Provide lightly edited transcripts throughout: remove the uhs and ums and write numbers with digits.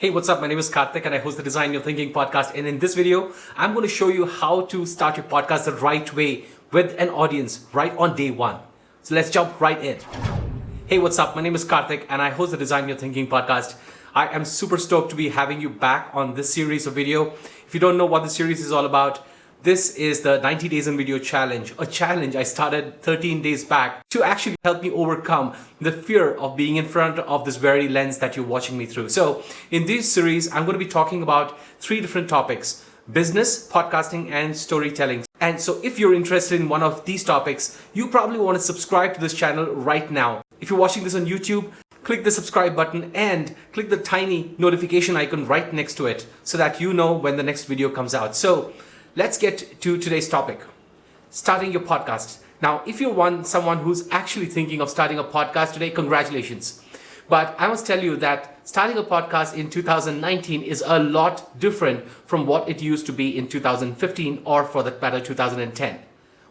Hey, what's up? My name is Karthik and I host the Design Your Thinking podcast. And in this video, I'm going to show you how to start your podcast the right way with an audience right on day one. So let's jump right in. Hey, what's up? My name is Karthik and I host the Design Your Thinking podcast. I am super stoked to be having you back on this series of video. If you don't know what the series is all about, this is the 90 Days in Video Challenge, a challenge I started 13 days back to actually help me overcome the fear of being in front of this very lens that you're watching me through. So in this series, I'm going to be talking about 3 different topics: business, podcasting, and storytelling. And so if you're interested in one of these topics, you probably want to subscribe to this channel right now. If you're watching this on YouTube, click the subscribe button and click the tiny notification icon right next to it so that you know when the next video comes out. So let's get to today's topic, starting your podcast. Now, if you're someone who's actually thinking of starting a podcast today, congratulations. But I must tell you that starting a podcast in 2019 is a lot different from what it used to be in 2015 or for that matter 2010.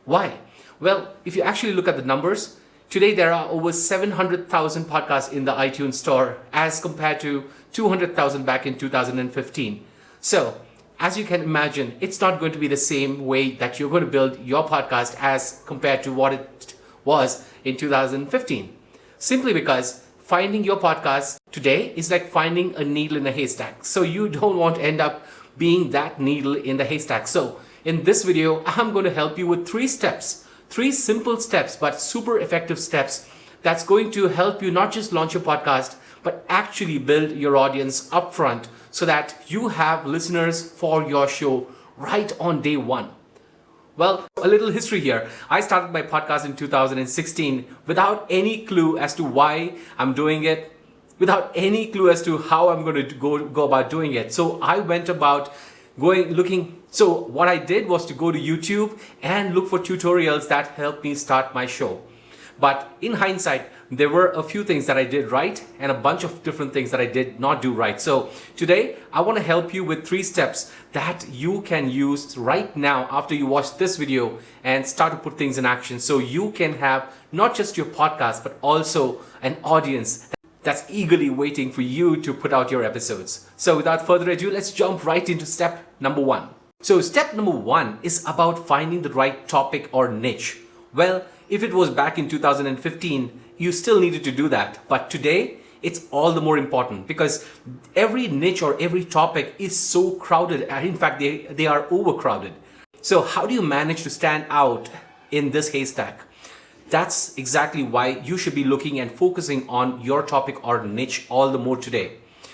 Why? Well, if you actually look at the numbers, today there are over 700,000 podcasts in the iTunes store as compared to 200,000 back in 2015. So, as you can imagine, it's not going to be the same way that you're going to build your podcast as compared to what it was in 2015. Simply because finding your podcast today is like finding a needle in a haystack. So you don't want to end up being that needle in the haystack. So in this video, I'm going to help you with 3 steps, 3 simple steps, but super effective steps that's going to help you not just launch your podcast, but actually build your audience upfront so that you have listeners for your show right on day one. Well, a little history here. I started my podcast in 2016 without any clue as to why I'm doing it, without any clue as to how I'm going to go about doing it. So I went about so what I did was to go to YouTube and look for tutorials that helped me start my show. But in hindsight, there were a few things that I did right and a bunch of different things that I did not do right. So today, I want to help you with 3 steps that you can use right now after you watch this video and start to put things in action so you can have not just your podcast, but also an audience that's eagerly waiting for you to put out your episodes. So without further ado, let's jump right into step number 1. So step number 1 is about finding the right topic or niche. Well, if it was back in 2015, you still needed to do that. But today, it's all the more important because every niche or every topic is so crowded. And in fact, they are overcrowded. So how do you manage to stand out in this haystack? That's exactly why you should be looking and focusing on your topic or niche all the more today.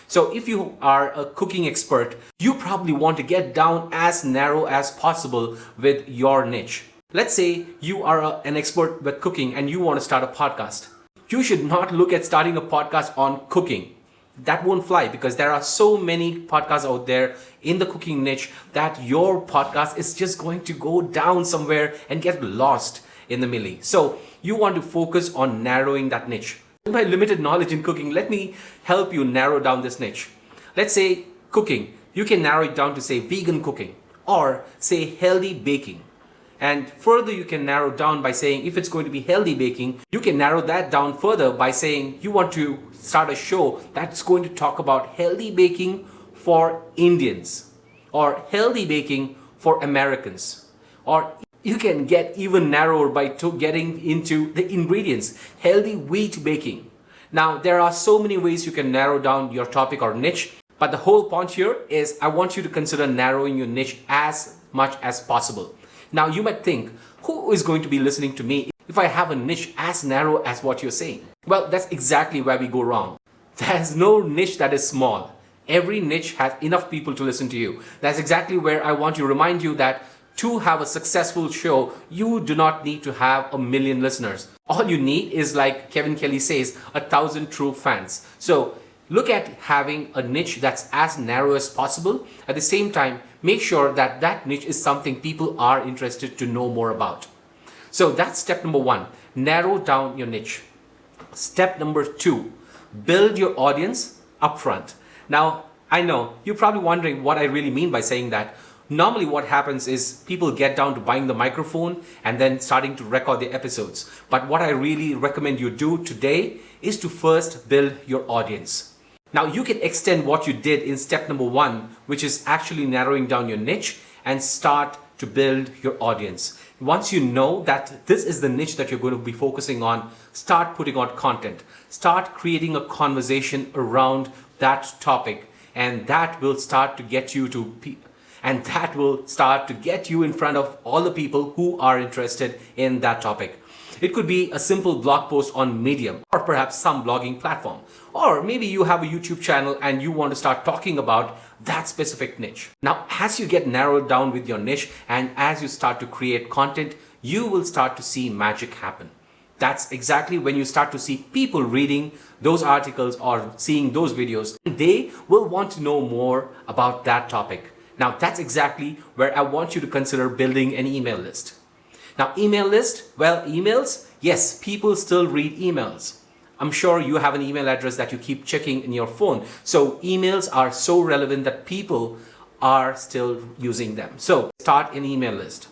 So if you are a cooking expert, you probably want to get down as narrow as possible with your niche. Let's say you are an expert with cooking and you want to start a podcast. You should not look at starting a podcast on cooking. That won't fly because there are so many podcasts out there in the cooking niche that your podcast is just going to go down somewhere and get lost in the melee. So you want to focus on narrowing that niche. In my limited knowledge in cooking, let me help you narrow down this niche. Let's say cooking. You can narrow it down to say vegan cooking or say healthy baking. And further, you can narrow down by saying if it's going to be healthy baking, you can narrow that down further by saying you want to start a show that's going to talk about healthy baking for Indians or healthy baking for Americans. Or you can get even narrower by getting into the ingredients, healthy wheat baking. Now, there are so many ways you can narrow down your topic or niche, but the whole point here is I want you to consider narrowing your niche as much as possible. Now you might think, who is going to be listening to me if I have a niche as narrow as what you're saying? Well, that's exactly where we go wrong. There's no niche that is small. Every niche has enough people to listen to you. That's exactly where I want to remind you that to have a successful show, you do not need to have 1 million listeners. All you need is, like Kevin Kelly says, 1,000 true fans. So look at having a niche that's as narrow as possible. At the same time, make sure that that niche is something people are interested to know more about. So that's step number 1. Narrow down your niche. Step number 2. Build your audience upfront. Now, I know you're probably wondering what I really mean by saying that. Normally what happens is people get down to buying the microphone and then starting to record the episodes. But what I really recommend you do today is to first build your audience. Now you can extend what you did in step number 1, which is actually narrowing down your niche, and start to build your audience. Once you know that this is the niche that you're going to be focusing on, start putting out content. Start creating a conversation around that topic, and that will start to get you in front of all the people who are interested in that topic. It could be a simple blog post on Medium, or perhaps some blogging platform. Or maybe you have a YouTube channel and you want to start talking about that specific niche. Now, as you get narrowed down with your niche and as you start to create content, you will start to see magic happen. That's exactly when you start to see people reading those articles or seeing those videos. They will want to know more about that topic. Now, that's exactly where I want you to consider building an email list. Now, email list, well, emails, yes, people still read emails. I'm sure you have an email address that you keep checking in your phone. So emails are so relevant that people are still using them. So start an email list.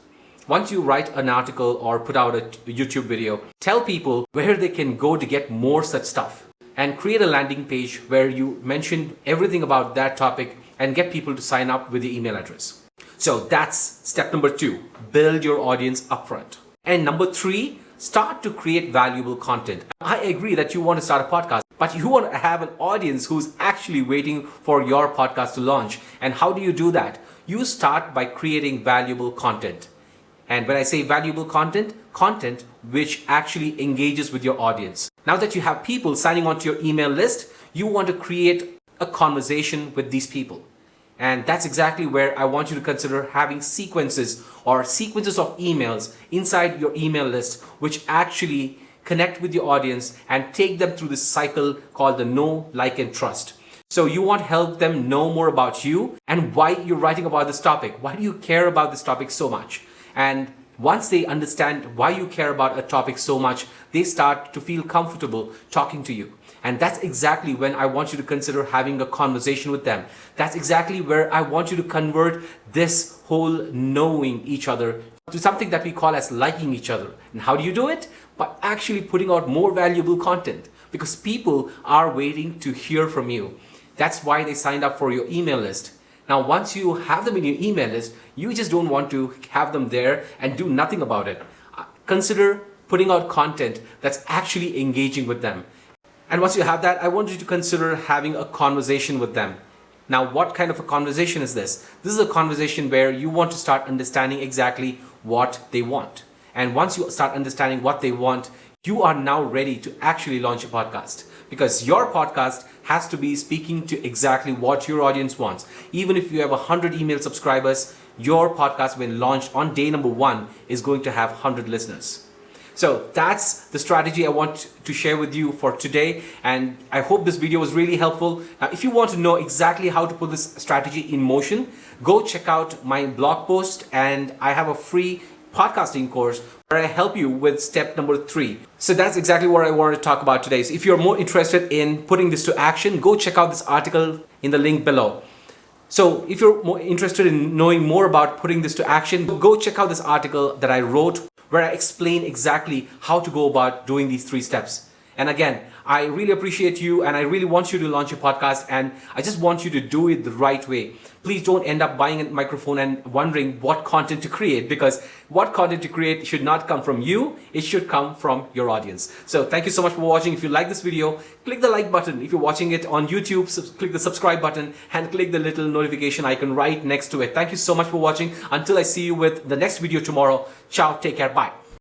Once you write an article or put out a YouTube video, tell people where they can go to get more such stuff, and create a landing page where you mention everything about that topic and get people to sign up with your email address. So that's step number 2, build your audience upfront. And number 3, start to create valuable content. I agree that you want to start a podcast, but you want to have an audience who's actually waiting for your podcast to launch. And how do you do that? You start by creating valuable content. And when I say valuable content, content which actually engages with your audience. Now that you have people signing on to your email list, you want to create a conversation with these people. And that's exactly where I want you to consider having sequences of emails inside your email list, which actually connect with your audience and take them through this cycle called the know, like, and trust. So you want to help them know more about you and why you're writing about this topic. Why do you care about this topic so much? And once they understand why you care about a topic so much, they start to feel comfortable talking to you. And that's exactly when I want you to consider having a conversation with them. That's exactly where I want you to convert this whole knowing each other to something that we call as liking each other. And how do you do it? By actually putting out more valuable content, because people are waiting to hear from you. That's why they signed up for your email list. Now, once you have them in your email list, you just don't want to have them there and do nothing about it. Consider putting out content that's actually engaging with them. And once you have that, I want you to consider having a conversation with them. Now, what kind of a conversation is this? This is a conversation where you want to start understanding exactly what they want. And once you start understanding what they want, you are now ready to actually launch a podcast, because your podcast has to be speaking to exactly what your audience wants. Even if you have 100 email subscribers, your podcast, when launched on day number 1, is going to have 100 listeners. So that's the strategy I want to share with you for today, and I hope this video was really helpful. Now, if you want to know exactly how to put this strategy in motion, go check out my blog post, and I have a free podcasting course where I help you with step number 3. So that's exactly what I wanted to talk about today. So if you're more interested in putting this to action, go check out this article in the link below. So if you're more interested in knowing more about putting this to action, go check out this article that I wrote where I explain exactly how to go about doing these 3 steps. And again, I really appreciate you, and I really want you to launch your podcast, and I just want you to do it the right way. Please don't end up buying a microphone and wondering what content to create, because what content to create should not come from you, it should come from your audience. So thank you so much for watching. If you like this video, click the like button. If you're watching it on YouTube, click the subscribe button and click the little notification icon right next to it. Thank you so much for watching. Until I see you with the next video tomorrow. Ciao, take care, bye.